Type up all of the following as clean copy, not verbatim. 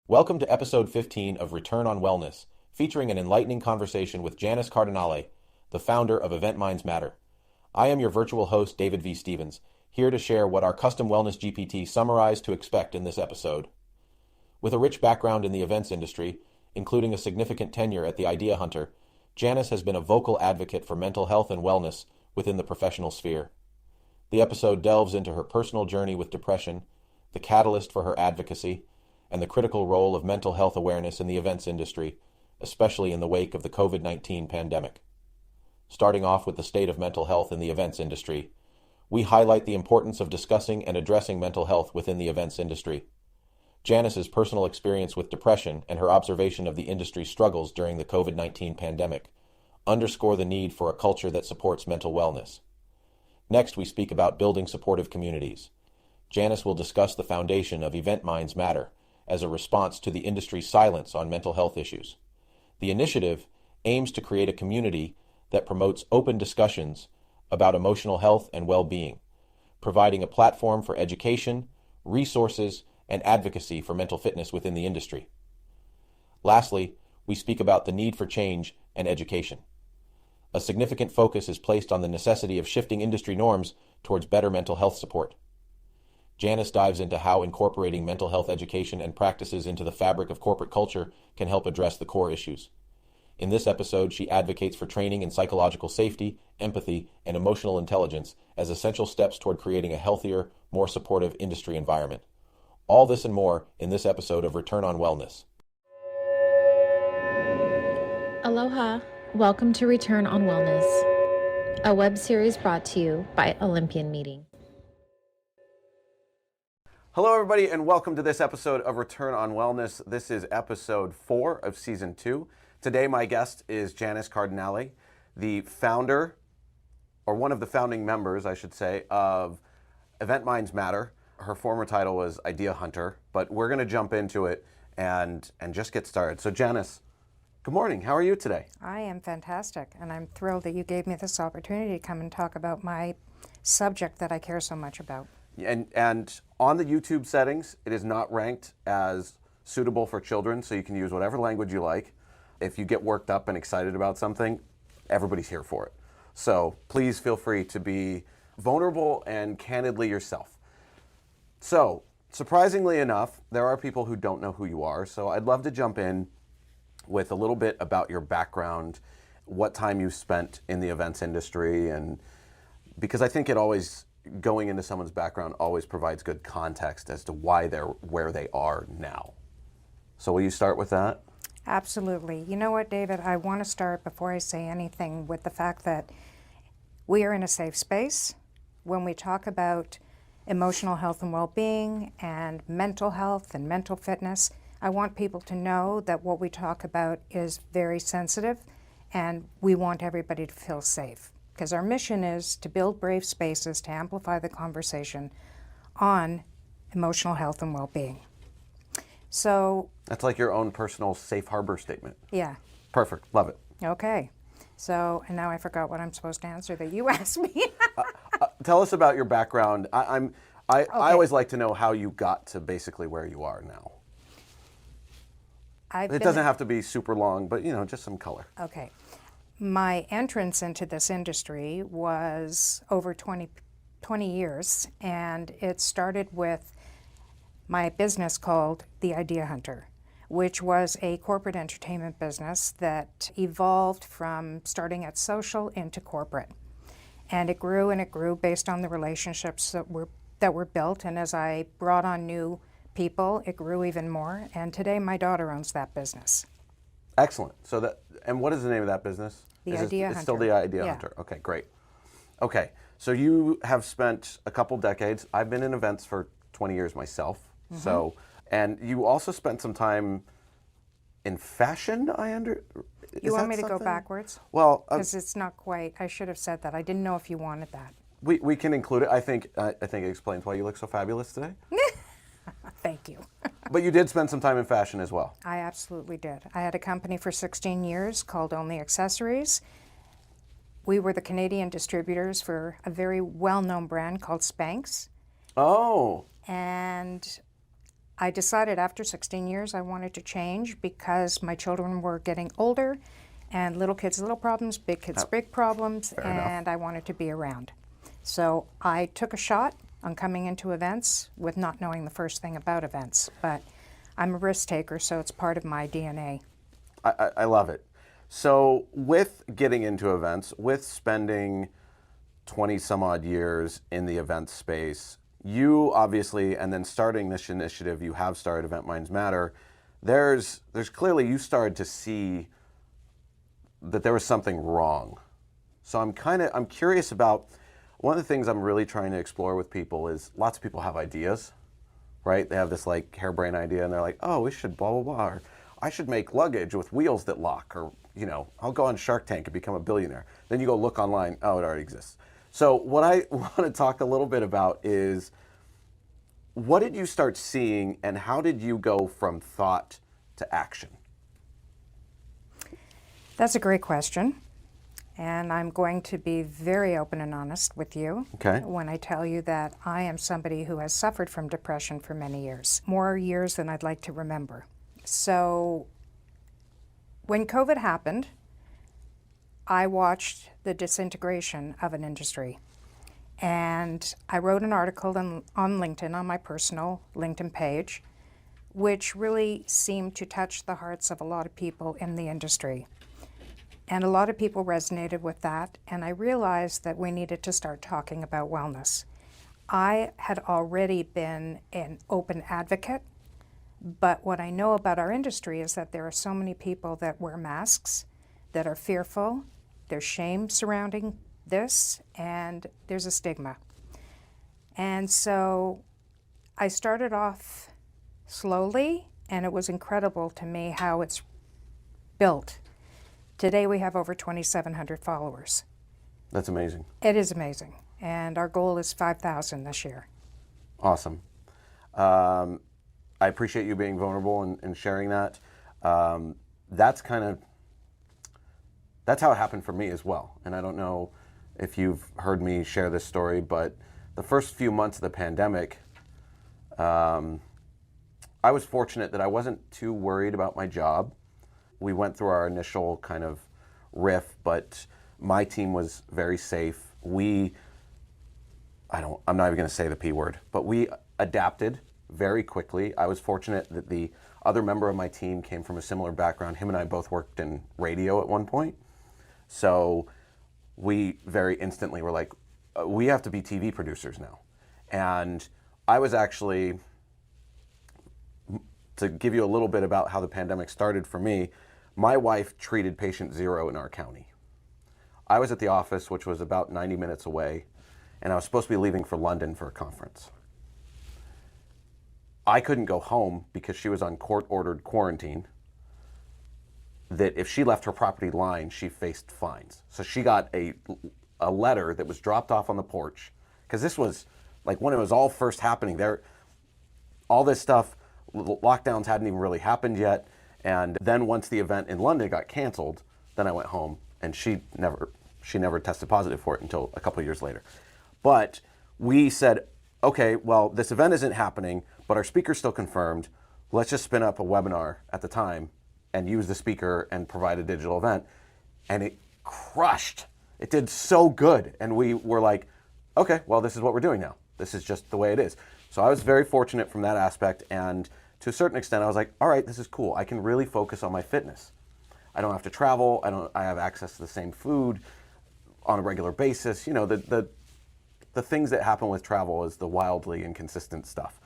Welcome to episode 15 of Return on Wellness, featuring an enlightening conversation with Janice Cardinale, the founder of EventMindsMatter. I am your virtual host, David V. Stevens, here to share what our custom wellness GPT summarized to expect in this episode. With a rich background in the events industry, including a significant tenure at the Idea Hunter, Janice has been a vocal advocate for mental health and wellness within the professional sphere. The episode delves into her personal journey with depression, the catalyst for her advocacy, and the critical role of mental health awareness in the events industry, especially in the wake of the COVID-19 pandemic. Starting off with the state of mental health in the events industry, we highlight the importance of discussing and addressing mental health within the events industry. Janice's personal experience with depression and her observation of the industry's struggles during the COVID-19 pandemic underscore the need for a culture that supports mental wellness. Next, we speak about building supportive communities. Janice will discuss the foundation of EventMindsMatter as a response to the industry's silence on mental health issues. The initiative aims to create a community that promotes open discussions about emotional health and well-being, providing a platform for education, resources, and advocacy for mental fitness within the industry. Lastly, we speak about the need for change and education. A significant focus is placed on the necessity of shifting industry norms towards better mental health support. Janice dives into how incorporating mental health education and practices into the fabric of corporate culture can help address the core issues. In this episode, she advocates for training in psychological safety, empathy, and emotional intelligence as essential steps toward creating a healthier, more supportive industry environment. All this and more in this episode of Return on Wellness. Aloha. Welcome to Return on Wellness, a web series brought to you by Olympian Meeting. Hello, everybody, and welcome to this episode of Return on Wellness. This is episode 4 of season 2. Today, my guest is Janice Cardinale, the founder, or one of the founding members, I should say, of EventMindsMatter. Her former title was Idea Hunter, but we're going to jump into it and just get started. So, Janice, good morning. How are you today? I am fantastic, and I'm thrilled that you gave me this opportunity to come and talk about my subject that I care so much about. And on the YouTube settings, it is not ranked as suitable for children, so you can use whatever language you like. If you get worked up and excited about something, everybody's here for it. So please feel free to be vulnerable and candidly yourself. So, surprisingly enough, there are people who don't know who you are, so I'd love to jump in with a little bit about your background, what time you spent in the events industry, and because I think going into someone's background always provides good context as to why they're where they are now. So will you start with that? Absolutely. You know what, David? I want to start before I say anything with the fact that we are in a safe space. When we talk about emotional health and well-being and mental health and mental fitness, I want people to know that what we talk about is very sensitive, and we want everybody to feel safe. Because our mission is to build brave spaces to amplify the conversation on emotional health and well-being. So that's like your own personal safe harbor statement. Yeah. Perfect. Love it. Okay. So, and now I forgot what I'm supposed to answer that you asked me. Tell us about your background. I always like to know how you got to basically where you are now. It doesn't have to be super long, but just some color. Okay. My entrance into this industry was over 20 years, and it started with my business called The Idea Hunter, which was a corporate entertainment business that evolved from starting at social into corporate. And it grew and it grew based on the relationships that were built, and as I brought on new people, it grew even more, and today my daughter owns that business. Excellent. And what is the name of that business? The Idea Hunter. It's still The Idea Hunter. Okay, great. Okay, so you have spent a couple decades. I've been in events for 20 years myself. Mm-hmm. So, and you also spent some time in fashion, You want me to go backwards? Well, because it's not quite. I should have said that. I didn't know if you wanted that. We can include it. I think it explains why you look so fabulous today. Thank you. But you did spend some time in fashion as well. I absolutely did. I had a company for 16 years called Only Accessories. We were the Canadian distributors for a very well-known brand called Spanx. Oh. And I decided after 16 years I wanted to change because my children were getting older, and little kids, little problems, big kids, big problems, and I wanted to be around. So I took a shot on coming into events with not knowing the first thing about events, but I'm a risk taker, so it's part of my DNA. I love it. So with getting into events, with spending 20 some odd years in the event space, you obviously, and then starting this initiative, you have started EventMindsMatter, there's clearly, you started to see that there was something wrong. So I'm curious about, one of the things I'm really trying to explore with people is lots of people have ideas, right? They have this like harebrained idea and they're like, oh, we should blah, blah, blah, or I should make luggage with wheels that lock, or, you know, I'll go on Shark Tank and become a billionaire. Then you go look online, oh, it already exists. So what I want to talk a little bit about is, what did you start seeing and how did you go from thought to action? That's a great question. And I'm going to be very open and honest with you when I tell you that I am somebody who has suffered from depression for many years, more years than I'd like to remember. So when COVID happened, I watched the disintegration of an industry. And I wrote an article on LinkedIn, on my personal LinkedIn page, which really seemed to touch the hearts of a lot of people in the industry. And a lot of people resonated with that, and I realized that we needed to start talking about wellness. I had already been an open advocate, but what I know about our industry is that there are so many people that wear masks, that are fearful, there's shame surrounding this, and there's a stigma. And so I started off slowly, and it was incredible to me how it's built. Today we have over 2,700 followers. That's amazing. It is amazing. And our goal is 5,000 this year. Awesome. I appreciate you being vulnerable and sharing that. That's how it happened for me as well. And I don't know if you've heard me share this story, but the first few months of the pandemic, I was fortunate that I wasn't too worried about my job. We went through our initial kind of riff, but my team was very safe. I'm not even going to say the P word, but we adapted very quickly. I was fortunate that the other member of my team came from a similar background. Him and I both worked in radio at one point. So we very instantly were like, we have to be TV producers now. And I was actually, to give you a little bit about how the pandemic started for me, my wife treated patient zero in our county. I was at the office, which was about 90 minutes away, and I was supposed to be leaving for London for a conference. I couldn't go home because she was on court-ordered quarantine, that if she left her property line, she faced fines. So she got a letter that was dropped off on the porch, because this was like when it was all first happening there, all this stuff, lockdowns hadn't even really happened yet. And then once the event in London got canceled, then I went home, and she never tested positive for it until a couple of years later. But we said, okay, well, this event isn't happening, but our speaker's still confirmed. Let's just spin up a webinar at the time and use the speaker and provide a digital event. And it crushed. It did so good. And we were like, okay, well, this is what we're doing now. This is just the way it is. So I was very fortunate from that aspect. And to a certain extent, I was like, all right, this is cool. I can really focus on my fitness. I don't have to travel. I have access to the same food on a regular basis. You know, the things that happen with travel is the wildly inconsistent stuff.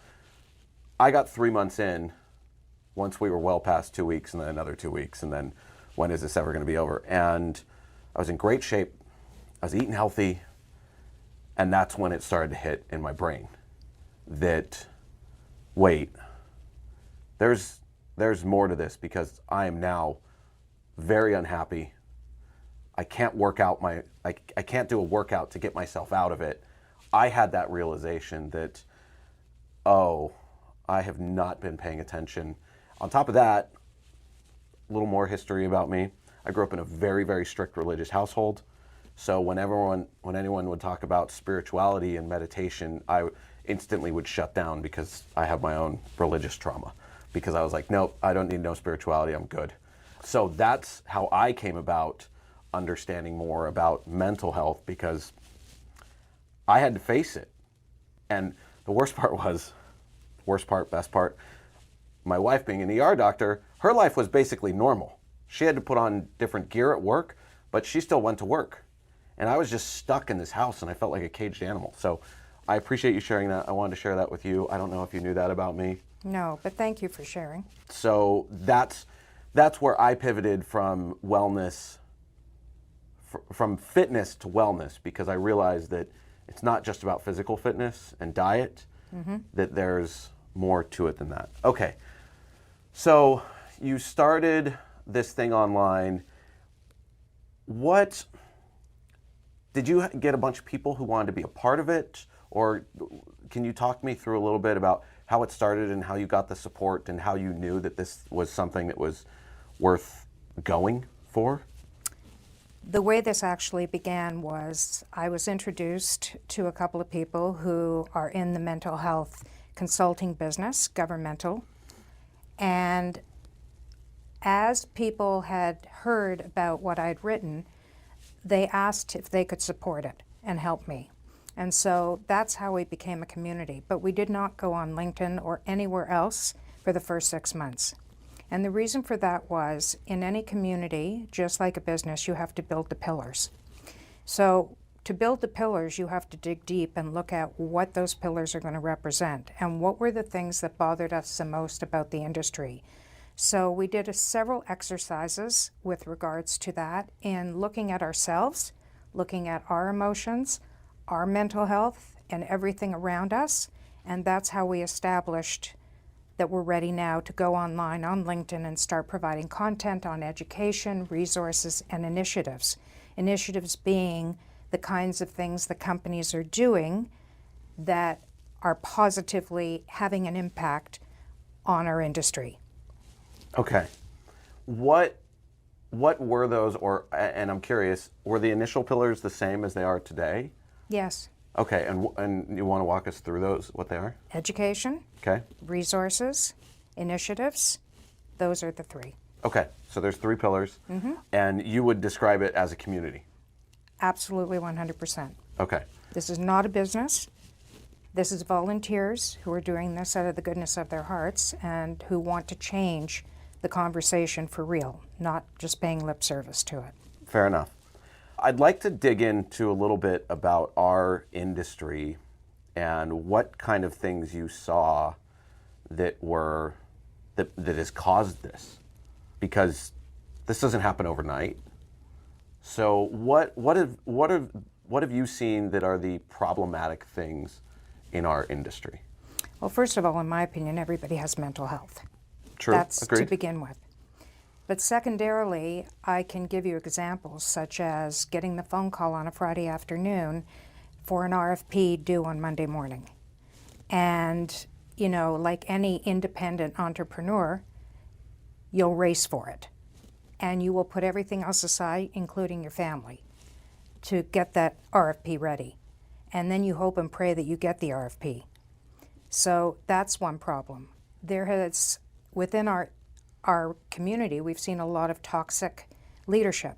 I got 3 months in once we were well past 2 weeks, and then another 2 weeks, and then when is this ever going to be over? And I was in great shape. I was eating healthy. And that's when it started to hit in my brain that, wait, there's more to this, because I am now very unhappy. I can't work out I can't do a workout to get myself out of it. I had that realization that, oh, I have not been paying attention. On top of that, a little more history about me. I grew up in a very, very strict religious household. So when anyone would talk about spirituality and meditation, instantly would shut down because I have my own religious trauma. Because I was like, nope, I don't need no spirituality, I'm good. So that's how I came about understanding more about mental health, because I had to face it. And the worst part was, best part, my wife being an ER doctor, her life was basically normal. She had to put on different gear at work, but she still went to work. And I was just stuck in this house and I felt like a caged animal. So I appreciate you sharing that. I wanted to share that with you. I don't know if you knew that about me. No, but thank you for sharing. So that's where I pivoted from wellness, from fitness to wellness, because I realized that it's not just about physical fitness and diet, that there's more to it than that. Okay, so you started this thing online. What, did you get a bunch of people who wanted to be a part of it? Or can you talk me through a little bit about how it started and how you got the support and how you knew that this was something that was worth going for? The way this actually began was I was introduced to a couple of people who are in the mental health consulting business, governmental, and as people had heard about what I'd written, they asked if they could support it and help me. And so that's how we became a community. But we did not go on LinkedIn or anywhere else for the first 6 months. And the reason for that was, in any community, just like a business, you have to build the pillars. So to build the pillars, you have to dig deep and look at what those pillars are going to represent and what were the things that bothered us the most about the industry. So we did several exercises with regards to that in looking at ourselves, looking at our emotions, our mental health, and everything around us. And that's how we established that we're ready now to go online on LinkedIn and start providing content on education, resources, and initiatives. Initiatives being the kinds of things that companies are doing that are positively having an impact on our industry. Okay. What were those, and I'm curious, were the initial pillars the same as they are today? Yes. Okay, and you want to walk us through those, what they are? Education, Okay. resources, initiatives, those are the three. Okay, so there's 3 pillars, and you would describe it as a community? Absolutely 100%. Okay. This is not a business. This is volunteers who are doing this out of the goodness of their hearts and who want to change the conversation for real, not just paying lip service to it. Fair enough. I'd like to dig into a little bit about our industry and what kind of things you saw that has caused this, because this doesn't happen overnight. So what have you seen that are the problematic things in our industry? Well, first of all, in my opinion, everybody has mental health. True. That's Agreed. to begin with. But secondarily, I can give you examples such as getting the phone call on a Friday afternoon for an RFP due on Monday morning. And, you know, like any independent entrepreneur, you'll race for it. And you will put everything else aside, including your family, to get that RFP ready. And then you hope and pray that you get the RFP. So that's one problem. There has, within our community, we've seen a lot of toxic leadership.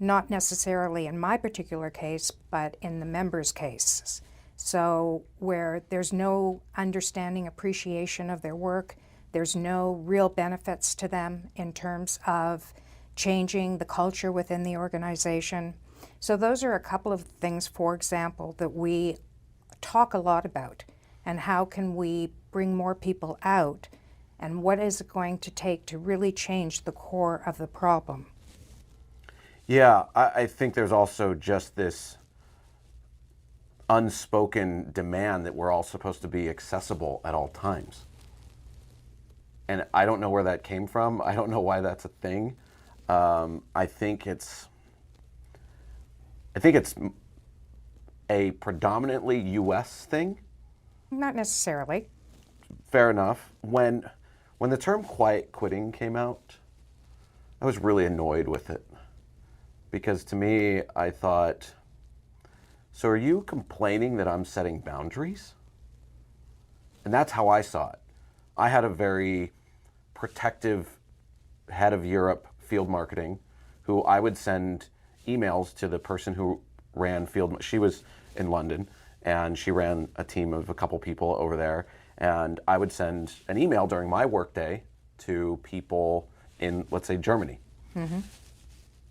Not necessarily in my particular case, but in the members' cases. So where there's no understanding, appreciation of their work, there's no real benefits to them in terms of changing the culture within the organization. So those are a couple of things, for example, that we talk a lot about. And how can we bring more people out? And what is it going to take to really change the core of the problem? Yeah, I think there's also just this unspoken demand that we're all supposed to be accessible at all times. And I don't know where that came from. I don't know why that's a thing. I think it's a predominantly U.S. thing. Not necessarily. Fair enough. When the term quiet quitting came out, I was really annoyed with it. Because to me, I thought, so are you complaining that I'm setting boundaries? And that's how I saw it. I had a very protective head of Europe field marketing who I would send emails to the person who ran field. She was in London and she ran a team of a couple people over there. And I would send an email during my workday to people in, let's say, Germany. Mm-hmm.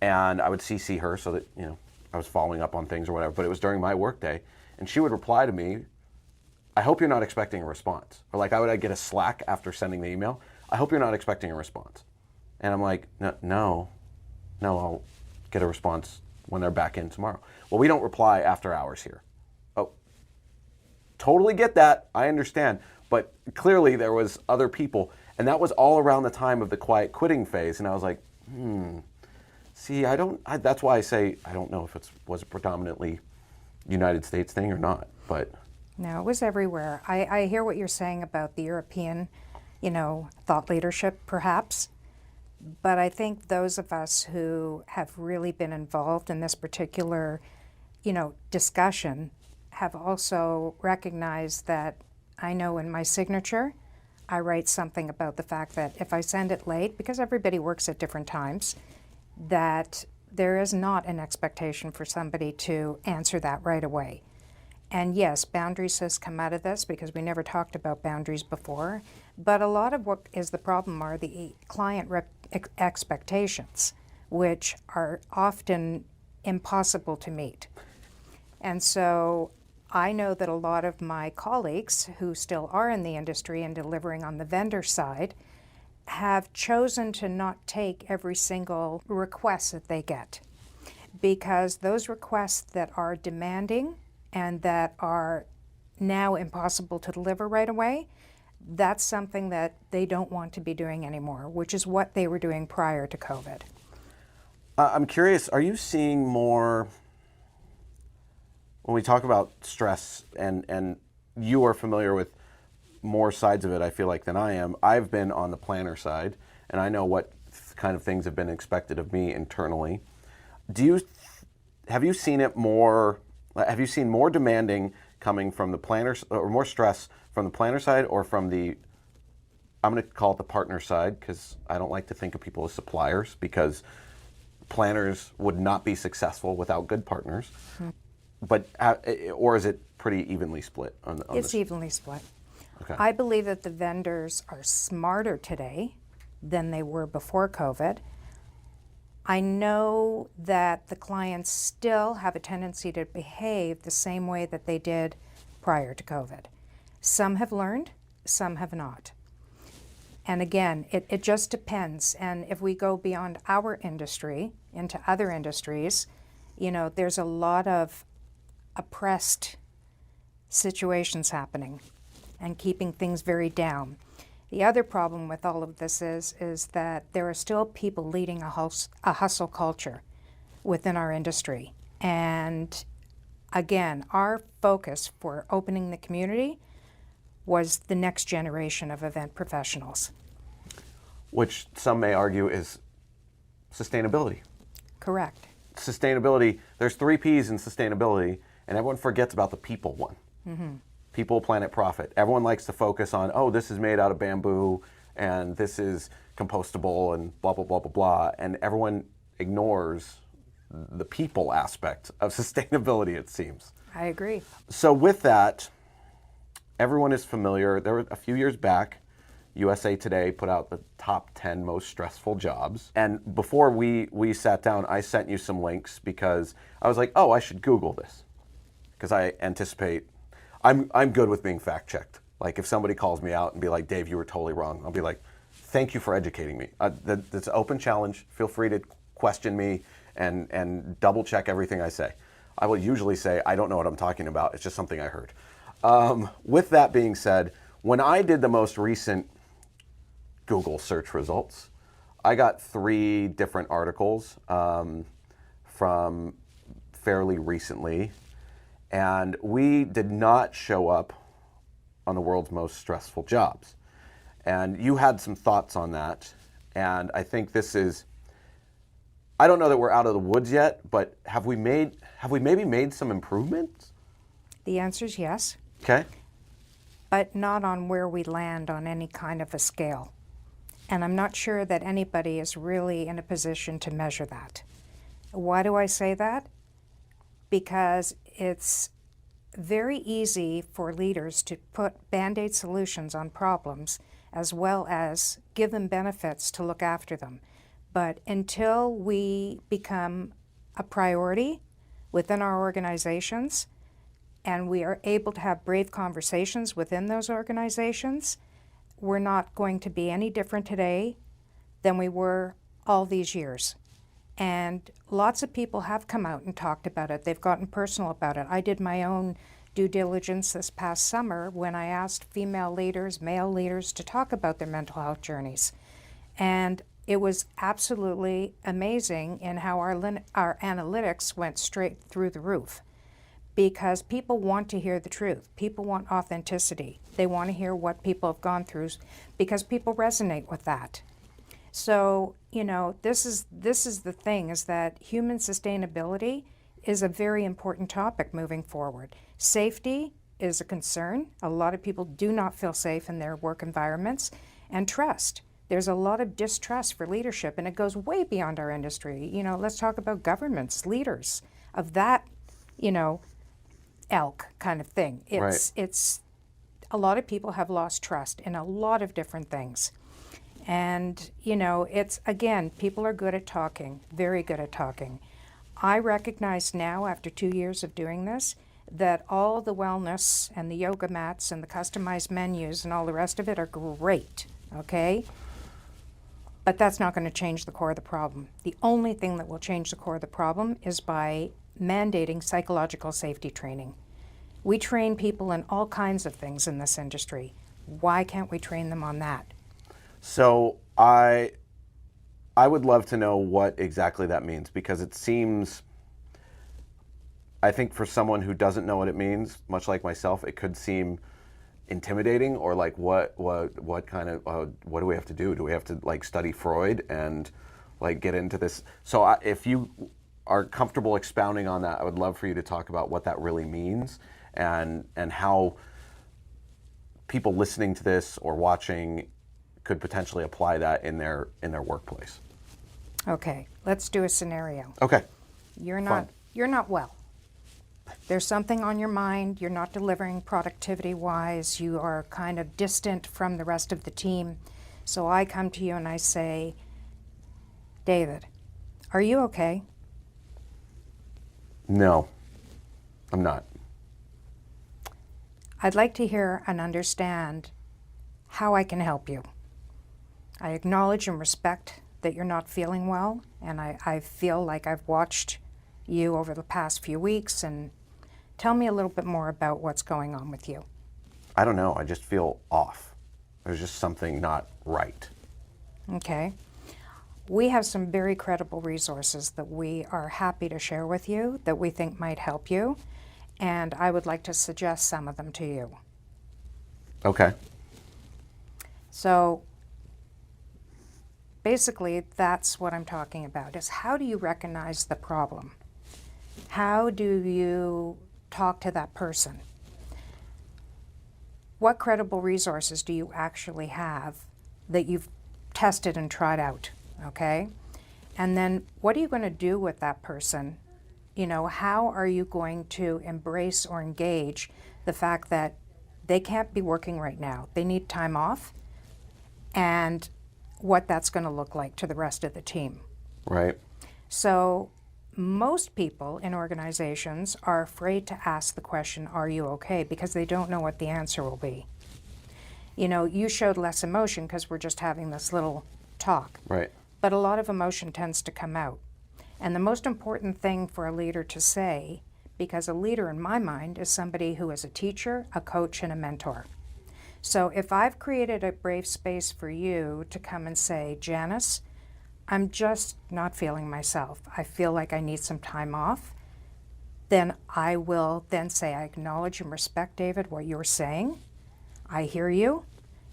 And I would CC her so that, I was following up on things or whatever, but it was during my workday. And she would reply to me, I hope you're not expecting a response. Or like I'd get a Slack after sending the email. I hope you're not expecting a response. And I'm like, no, I'll get a response when they're back in tomorrow. Well, we don't reply after hours here. Oh, totally get that. I understand. But clearly there was other people. And that was all around the time of the quiet quitting phase. And I was like, see, that's why I say I don't know if was a predominantly United States thing or not, but. No, it was everywhere. I hear what you're saying about the European, thought leadership, perhaps. But I think those of us who have really been involved in this particular, discussion have also recognized that I know in my signature, I write something about the fact that if I send it late, because everybody works at different times, that there is not an expectation for somebody to answer that right away. And yes, boundaries has come out of this because we never talked about boundaries before, but a lot of what is the problem are the client expectations, which are often impossible to meet. And so I know that a lot of my colleagues who still are in the industry and delivering on the vendor side have chosen to not take every single request that they get, because those requests that are demanding and that are now impossible to deliver right away, that's something that they don't want to be doing anymore, which is what they were doing prior to COVID. I'm curious, are you seeing more, when we talk about stress, and you are familiar with more sides of it, I feel like, than I am. I've been on the planner side, and I know what kind of things have been expected of me internally. Have you seen it more? Have you seen more demanding coming from the planners, or more stress from the planner side, or from the, I'm going to call it the partner side, because I don't like to think of people as suppliers, because planners would not be successful without good partners. Mm-hmm. But, or is it pretty evenly split? It's evenly split. Okay. I believe that the vendors are smarter today than they were before COVID. I know that the clients still have a tendency to behave the same way that they did prior to COVID. Some have learned, some have not. And again, it just depends. And if we go beyond our industry into other industries, there's a lot of oppressed situations happening and keeping things very down. The other problem with all of this is that there are still people leading a hustle culture within our industry. And again, our focus for opening the community was the next generation of event professionals. Which some may argue is sustainability. Correct. Sustainability, there's 3 P's in sustainability, and everyone forgets about the people one. Mm-hmm. People, planet, profit. Everyone likes to focus on, oh, this is made out of bamboo, and this is compostable, and blah, blah, blah, blah, blah. And everyone ignores the people aspect of sustainability, it seems. I agree. So with that, everyone is familiar. There were a few years back, USA Today put out the top 10 most stressful jobs. And before we sat down, I sent you some links because I was like, oh, I should Google this. Because I anticipate, I'm good with being fact checked. Like if somebody calls me out and be like, Dave, you were totally wrong. I'll be like, thank you for educating me. That's an open challenge. Feel free to question me and double check everything I say. I will usually say, I don't know what I'm talking about. It's just something I heard. With that being said, when I did the most recent Google search results, I got 3 different articles from fairly recently, and we did not show up on the world's most stressful jobs. And you had some thoughts on that, and I think this is I don't know that we're out of the woods yet, but have we maybe made some improvements? The answer is yes, Okay. but not on where we land on any kind of a scale. And I'm not sure that anybody is really in a position to measure that. Why do I say that? Because it's very easy for leaders to put Band-Aid solutions on problems as well as give them benefits to look after them. But until we become a priority within our organizations and we are able to have brave conversations within those organizations, we're not going to be any different today than we were all these years. And lots of people have come out and talked about it. They've gotten personal about it. I did my own due diligence this past summer when I asked female leaders, male leaders to talk about their mental health journeys. And it was absolutely amazing in how our analytics went straight through the roof, because people want to hear the truth. People want authenticity. They want to hear what people have gone through because people resonate with that. So, this is the thing, is that human sustainability is a very important topic moving forward. Safety is a concern. A lot of people do not feel safe in their work environments. And trust. There's a lot of distrust for leadership, and it goes way beyond our industry. Let's talk about governments, leaders of that, elk kind of thing. It's a lot of people have lost trust in a lot of different things. And, it's, again, people are good at talking, very good at talking. I recognize now, after 2 years of doing this, that all the wellness and the yoga mats and the customized menus and all the rest of it are great, okay? But that's not going to change the core of the problem. The only thing that will change the core of the problem is by mandating psychological safety training. We train people in all kinds of things in this industry. Why can't we train them on that? So I would love to know what exactly that means, because it seems, I think for someone who doesn't know what it means, much like myself, it could seem intimidating, or like what kind of what do we have to do? Do we have to study Freud and get into this? So if you are comfortable expounding on that, I would love for you to talk about what that really means and how people listening to this or watching could potentially apply that in their workplace. Okay, let's do a scenario. Okay. You're not well. There's something on your mind. You're not delivering productivity-wise. You are kind of distant from the rest of the team. So I come to you and I say, David, are you okay? No, I'm not. I'd like to hear and understand how I can help you. I acknowledge and respect that you're not feeling well, and I feel like I've watched you over the past few weeks, and tell me a little bit more about what's going on with you. I don't know. I just feel off. There's just something not right. Okay. We have some very credible resources that we are happy to share with you that we think might help you, and I would like to suggest some of them to you. Okay. So basically, that's what I'm talking about, is how do you recognize the problem? How do you talk to that person? What credible resources do you actually have that you've tested and tried out, okay? And then what are you going to do with that person? How are you going to embrace or engage the fact that they can't be working right now? They need time off, and what that's going to look like to the rest of the team. Right. So most people in organizations are afraid to ask the question, are you okay? Because they don't know what the answer will be. You showed less emotion because we're just having this little talk. Right. But a lot of emotion tends to come out. And the most important thing for a leader to say, because a leader in my mind is somebody who is a teacher, a coach, and a mentor. So if I've created a brave space for you to come and say, Janice, I'm just not feeling myself. I feel like I need some time off. Then I will then say, I acknowledge and respect, David, what you're saying. I hear you.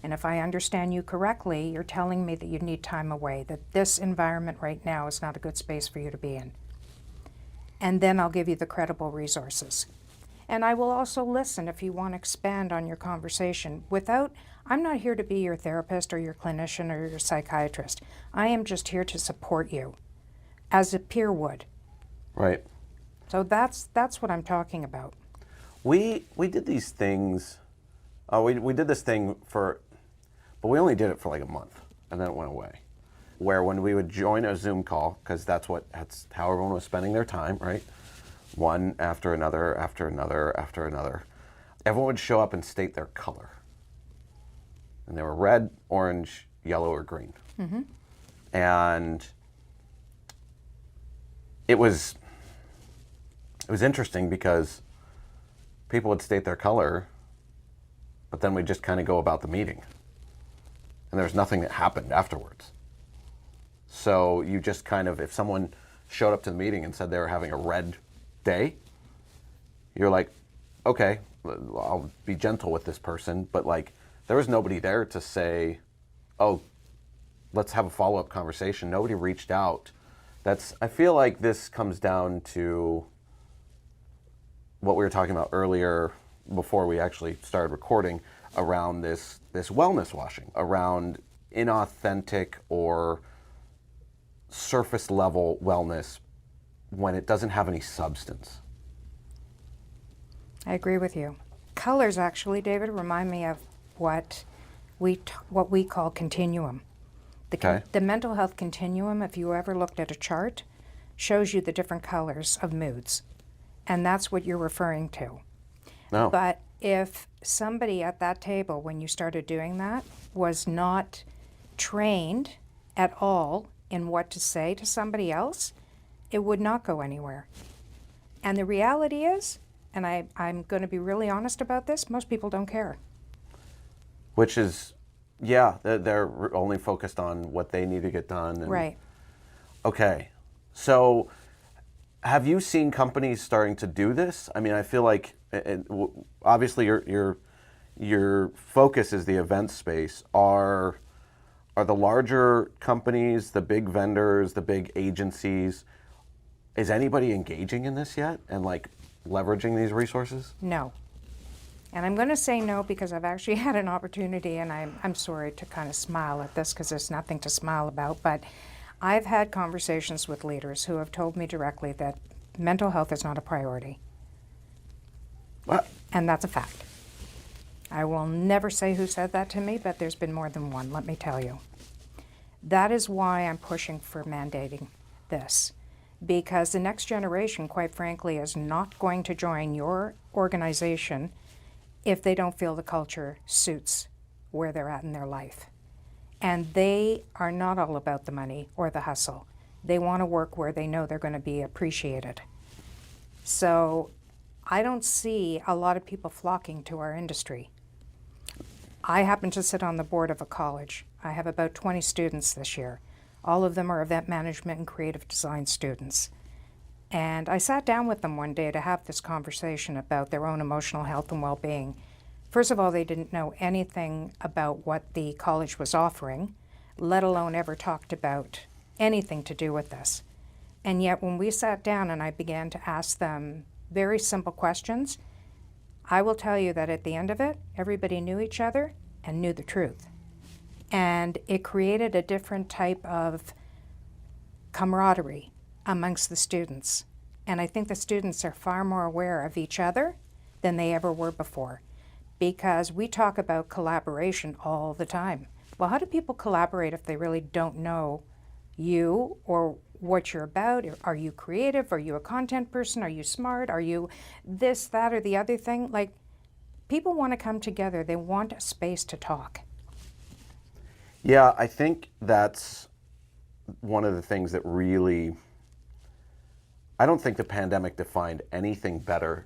And if I understand you correctly, you're telling me that you need time away, that this environment right now is not a good space for you to be in. And then I'll give you the credible resources. And I will also listen if you want to expand on your conversation I'm not here to be your therapist or your clinician or your psychiatrist. I am just here to support you as a peer would. Right. So that's what I'm talking about. We did these things, we did this thing but we only did it for like a month and then it went away. Where when we would join a Zoom call, because that's how everyone was spending their time, right? One after another, after another, after another. Everyone would show up and state their color. And they were red, orange, yellow, or green. Mm-hmm. And it was interesting because people would state their color, but then we'd just kind of go about the meeting. And there's nothing that happened afterwards. So you just kind of, if someone showed up to the meeting and said they were having a red day, you're like, okay, I'll be gentle with this person, but like there was nobody there to say, oh, let's have a follow-up conversation. Nobody reached out. I feel like this comes down to what we were talking about earlier before we actually started recording around this wellness washing, around inauthentic or surface level wellness when it doesn't have any substance. I agree with you. Colors actually, David, remind me of what we call continuum. The mental health continuum, if you ever looked at a chart, shows you the different colors of moods. And that's what you're referring to. No. But if somebody at that table, when you started doing that, was not trained at all in what to say to somebody else, it would not go anywhere. And the reality is, and I'm going to be really honest about this, most people don't care. Which is, yeah, they're only focused on what they need to get done. Right. Okay. So have you seen companies starting to do this? I mean, I feel like, obviously your focus is the event space. Are the larger companies, the big vendors, the big agencies, is anybody engaging in this yet and like leveraging these resources? No. And I'm going to say no because I've actually had an opportunity, and I'm sorry to kind of smile at this because there's nothing to smile about, but I've had conversations with leaders who have told me directly that mental health is not a priority. What? And that's a fact. I will never say who said that to me, but there's been more than one, let me tell you. That is why I'm pushing for mandating this. Because the next generation, quite frankly, is not going to join your organization if they don't feel the culture suits where they're at in their life. And they are not all about the money or the hustle. They want to work where they know they're going to be appreciated. So I don't see a lot of people flocking to our industry. I happen to sit on the board of a college. I have about 20 students this year. All of them are event management and creative design students. And I sat down with them one day to have this conversation about their own emotional health and well-being. First of all, they didn't know anything about what the college was offering, let alone ever talked about anything to do with this. And yet when we sat down and I began to ask them very simple questions, I will tell you that at the end of it, everybody knew each other and knew the truth. And it created a different type of camaraderie amongst the students. And I think the students are far more aware of each other than they ever were before. Because we talk about collaboration all the time. Well, how do people collaborate if they really don't know you or what you're about? Are you creative? Are you a content person? Are you smart? Are you this, that, or the other thing? Like, people want to come together. They want a space to talk. Yeah, I think that's one of the things that really, I don't think the pandemic defined anything better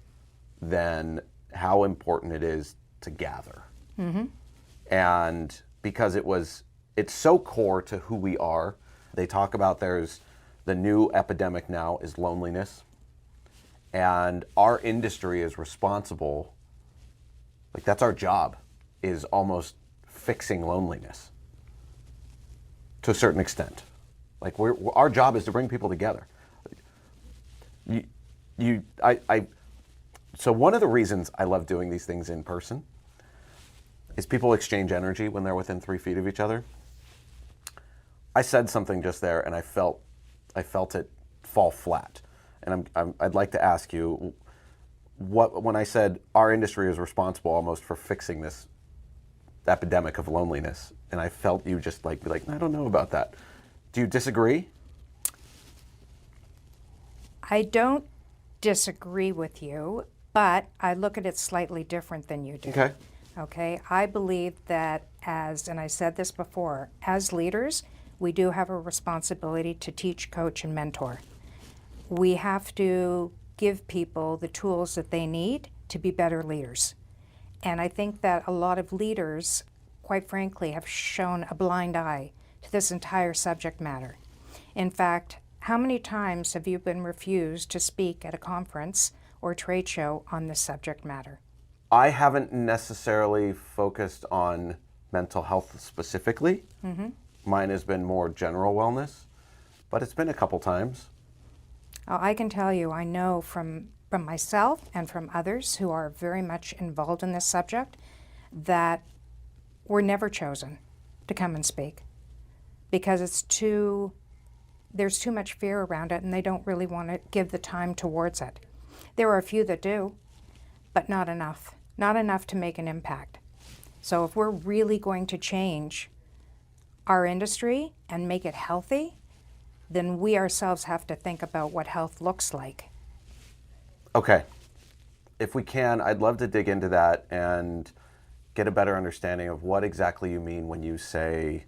than how important it is to gather. Mm-hmm. And because it's so core to who we are. They talk about there's the new epidemic now is loneliness. And our industry is responsible, like that's our job, is almost fixing loneliness to a certain extent. Like our job is to bring people together. So one of the reasons I love doing these things in person is people exchange energy when they're within 3 feet of each other. I said something just there, and I felt it fall flat. And I'd like to ask you, when I said our industry is responsible almost for fixing this epidemic of loneliness, and I felt you just be like, I don't know about that. Do you disagree? I don't disagree with you, but I look at it slightly different than you do. Okay. Okay, I believe that and I said this before, as leaders, we do have a responsibility to teach, coach, and mentor. We have to give people the tools that they need to be better leaders. And I think that a lot of leaders, quite frankly, have shown a blind eye to this entire subject matter. In fact, how many times have you been refused to speak at a conference or trade show on this subject matter? I haven't necessarily focused on mental health specifically. Mm-hmm. Mine has been more general wellness, but it's been a couple times. I can tell you, I know from myself and from others who are very much involved in this subject that we're never chosen to come and speak because there's too much fear around it and they don't really want to give the time towards it. There are a few that do, but not enough to make an impact. So if we're really going to change our industry and make it healthy, then we ourselves have to think about what health looks like. Okay. If we can, I'd love to dig into that and get a better understanding of what exactly you mean when you say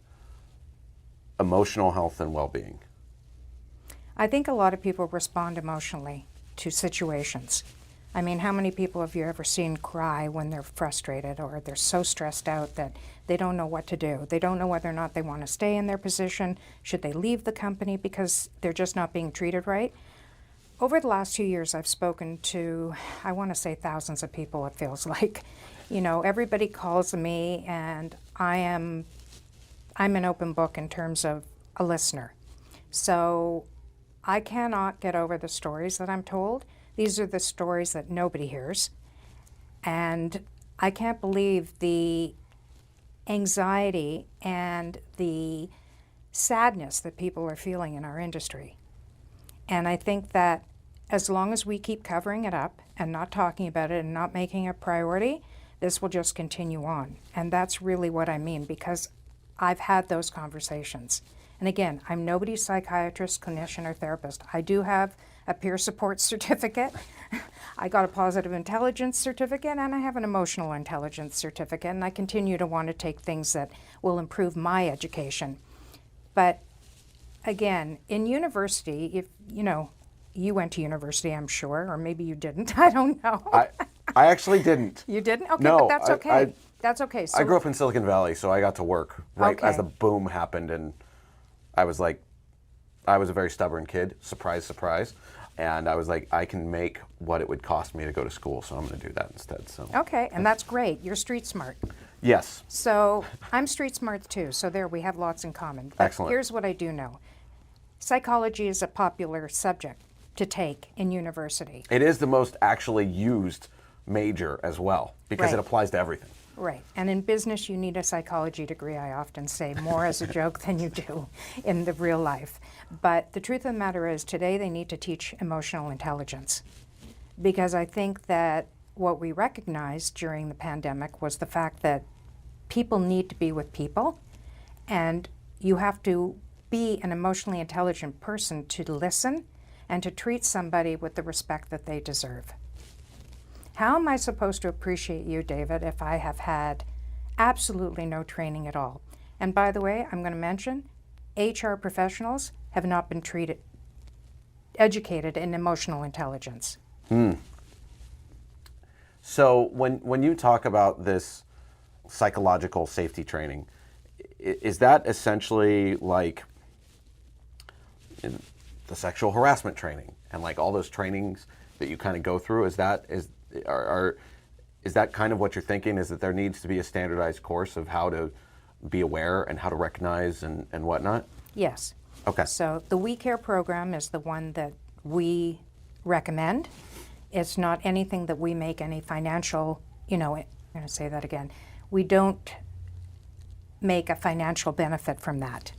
emotional health and well-being. I think a lot of people respond emotionally to situations. I mean, how many people have you ever seen cry when they're frustrated or they're so stressed out that they don't know what to do? They don't know whether or not they want to stay in their position. Should they leave the company because they're just not being treated right? Over the last 2 years, I've spoken to, I want to say thousands of people, it feels like. You know, everybody calls me and I'm an open book in terms of a listener. So I cannot get over the stories that I'm told. These are the stories that nobody hears. And I can't believe the anxiety and the sadness that people are feeling in our industry. And I think that as long as we keep covering it up and not talking about it and not making it a priority, this will just continue on. And that's really what I mean, because I've had those conversations. And again, I'm nobody's psychiatrist, clinician, or therapist. I do have a peer support certificate. I got a positive intelligence certificate, and I have an emotional intelligence certificate, and I continue to want to take things that will improve my education. But again, in university, if you went to university, I'm sure, or maybe you didn't. I don't know. I actually didn't. You didn't? Okay, No, but that's okay. That's okay. So I grew up in Silicon Valley, so I got to work right as the boom happened, and I was a very stubborn kid, surprise, surprise, and I was like, I can make what it would cost me to go to school, so I'm going to do that instead. So okay, and that's great. You're street smart. Yes. So I'm street smart too, so there we have lots in common. But Excellent. Here's what I do know. Psychology is a popular subject to take in university. It is the most actually used major as well, because it applies to everything. Right. And in business, you need a psychology degree, I often say, more as a joke than you do in the real life. But the truth of the matter is, today they need to teach emotional intelligence. Because I think that what we recognized during the pandemic was the fact that people need to be with people, and you have to be an emotionally intelligent person to listen and to treat somebody with the respect that they deserve. How am I supposed to appreciate you, David, if I have had absolutely no training at all? And by the way, I'm going to mention, HR professionals have not been educated in emotional intelligence. So when you talk about this psychological safety training, is that essentially like the sexual harassment training and like all those trainings that you kind of go through? Is that kind of what you're thinking? Is that there needs to be a standardized course of how to be aware and how to recognize and whatnot? Yes. Okay. So the We Care program is the one that we recommend. It's not anything that we make any financial, I'm going to say that again. We don't make a financial benefit from that.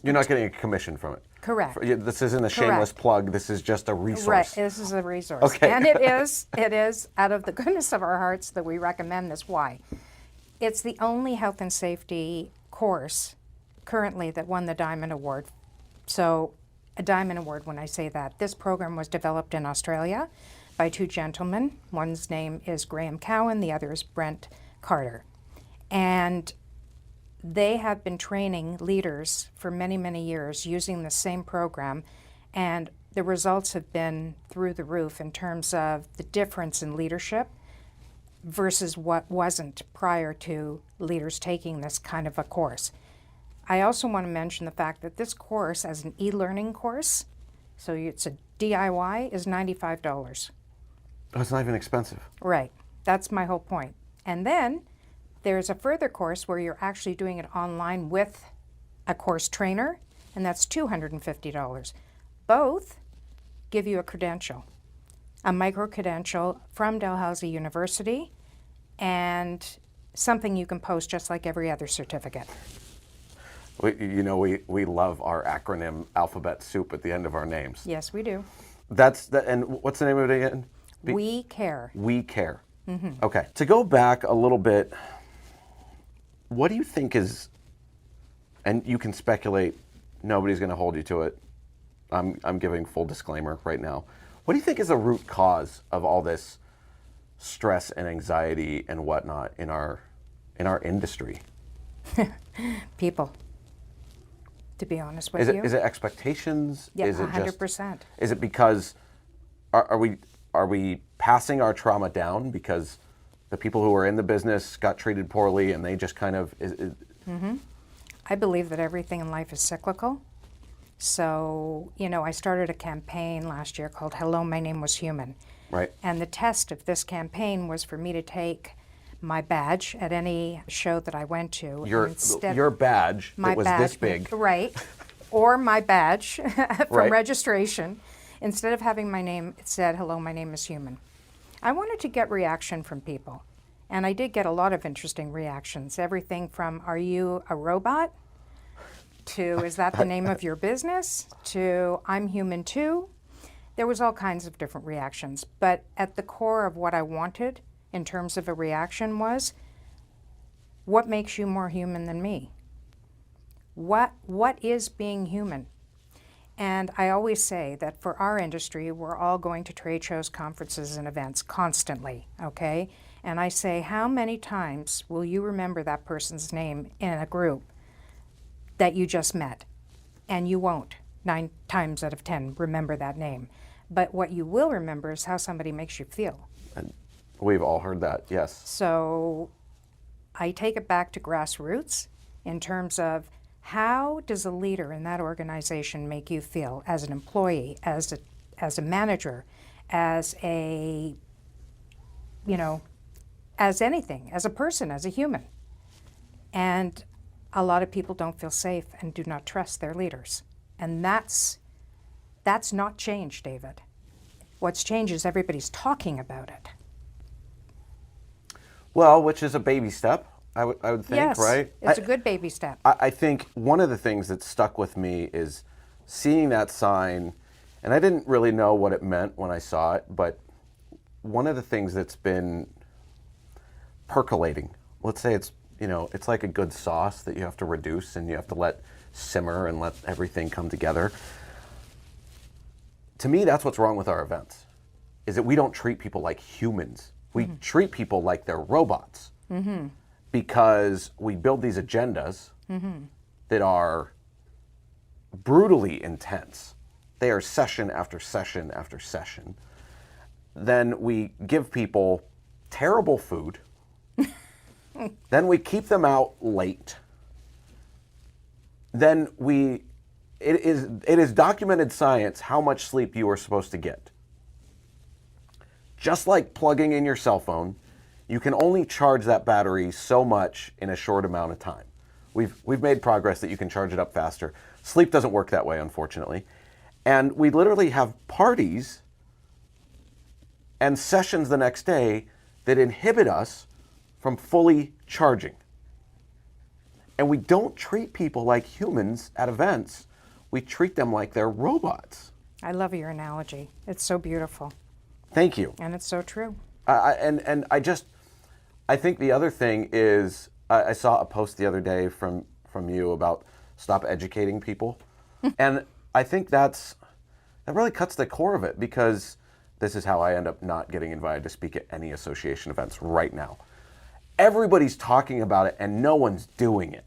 You're not getting a commission from it? Correct. This isn't a shameless plug. This is just a resource. Right. This is a resource. Okay. And it is out of the goodness of our hearts that we recommend this. Why? It's the only health and safety course currently that won the Diamond Award. So a Diamond Award, when I say that, this program was developed in Australia by two gentlemen. One's name is Graham Cowan, the other is Brent Carter. And they have been training leaders for many, many years using the same program, and the results have been through the roof in terms of the difference in leadership versus what wasn't prior to leaders taking this kind of a course. I also want to mention the fact that this course, as an e-learning course, so it's a DIY, is $95. Oh, it's not even expensive. Right. That's my whole point. And then there's a further course where you're actually doing it online with a course trainer, and that's $250. Both give you a credential, a micro-credential from Dalhousie University, and something you can post just like every other certificate. We love our acronym alphabet soup at the end of our names. Yes, we do. And what's the name of it again? We Care. We Care. Mm-hmm. Okay. To go back a little bit, what do you think is, and you can speculate, nobody's going to hold you to it. I'm giving full disclaimer right now. What do you think is the root cause of all this stress and anxiety and whatnot in our industry? People. To be honest with you. Is it expectations? Yeah, is it 100%. Is it because are we passing our trauma down because the people who are in the business got treated poorly and they just kind of Mm-hmm. I believe that everything in life is cyclical. So, I started a campaign last year called Hello, My Name Was Human. Right. And the test of this campaign was for me to take my badge at any show that I went to. Your badge that was this big. Right. Or my badge from right. registration. Instead of having my name, it said, Hello, my name is human. I wanted to get reaction from people. And I did get a lot of interesting reactions. Everything from, are you a robot? To, is that the name of your business? To, I'm human too. There was all kinds of different reactions. But at the core of what I wanted in terms of a reaction was, what makes you more human than me? What is being human? And I always say that for our industry, we're all going to trade shows, conferences, and events constantly, okay? And I say, how many times will you remember that person's name in a group that you just met? And you won't, 9 times out of 10, remember that name. But what you will remember is how somebody makes you feel. And we've all heard that, yes. So I take it back to grassroots in terms of, how does a leader in that organization make you feel as an employee, as a manager, as a, as anything, as a person, as a human? And a lot of people don't feel safe and do not trust their leaders. And that's not change, David. What's changed is everybody's talking about it. Well, which is a baby step. I would think, yes, right? It's a good baby step. I think one of the things that stuck with me is seeing that sign, and I didn't really know what it meant when I saw it, but one of the things that's been percolating, let's say it's like a good sauce that you have to reduce and you have to let simmer and let everything come together. To me, that's what's wrong with our events, is that we don't treat people like humans. We treat people like they're robots. Mm-hmm. Because we build these agendas that are brutally intense. They are session after session after session. Then we give people terrible food. Then we keep them out late. Then it is documented science how much sleep you are supposed to get. Just like plugging in your cell phone, you can only charge that battery so much in a short amount of time. We've made progress that you can charge it up faster. Sleep doesn't work that way, unfortunately. And we literally have parties and sessions the next day that inhibit us from fully charging. And we don't treat people like humans at events. We treat them like they're robots. I love your analogy. It's so beautiful. Thank you. And it's so true. I think the other thing is, I saw a post the other day from you about stop educating people. And I think that really cuts the core of it, because this is how I end up not getting invited to speak at any association events right now. Everybody's talking about it and no one's doing it.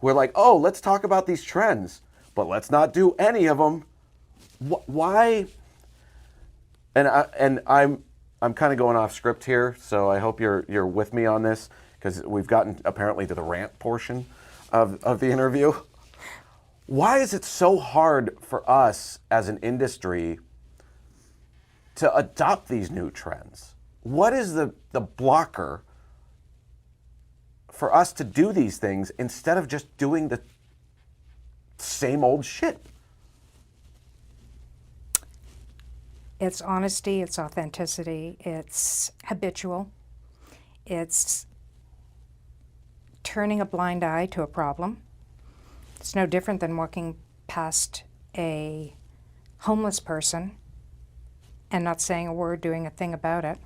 We're like, oh, let's talk about these trends, but let's not do any of them. Why? And I'm kind of going off script here, so I hope you're with me on this, because we've gotten apparently to the rant portion of the interview. Why is it so hard for us as an industry to adopt these new trends? What is the blocker for us to do these things instead of just doing the same old shit? It's honesty, it's authenticity, it's habitual, it's turning a blind eye to a problem. It's no different than walking past a homeless person and not saying a word, doing a thing about it.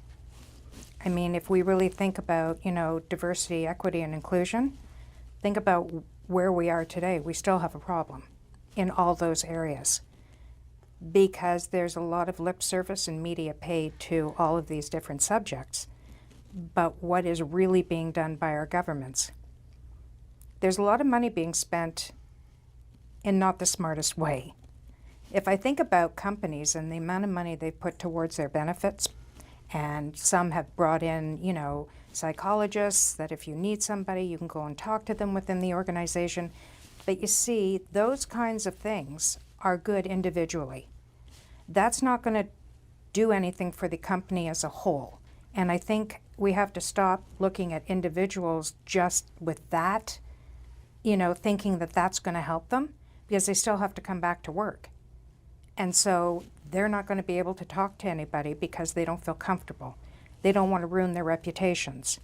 I mean, if we really think about, diversity, equity, and inclusion, think about where we are today. We still have a problem in all those areas, because there's a lot of lip service and media paid to all of these different subjects. But what is really being done by our governments? There's a lot of money being spent in not the smartest way. If I think about companies and the amount of money they put towards their benefits, and some have brought in, psychologists, that if you need somebody, you can go and talk to them within the organization. But you see, those kinds of things are good individually. That's not going to do anything for the company as a whole. And I think we have to stop looking at individuals just with that, thinking that that's going to help them, because they still have to come back to work. And so they're not going to be able to talk to anybody because they don't feel comfortable. They don't want to ruin their reputations.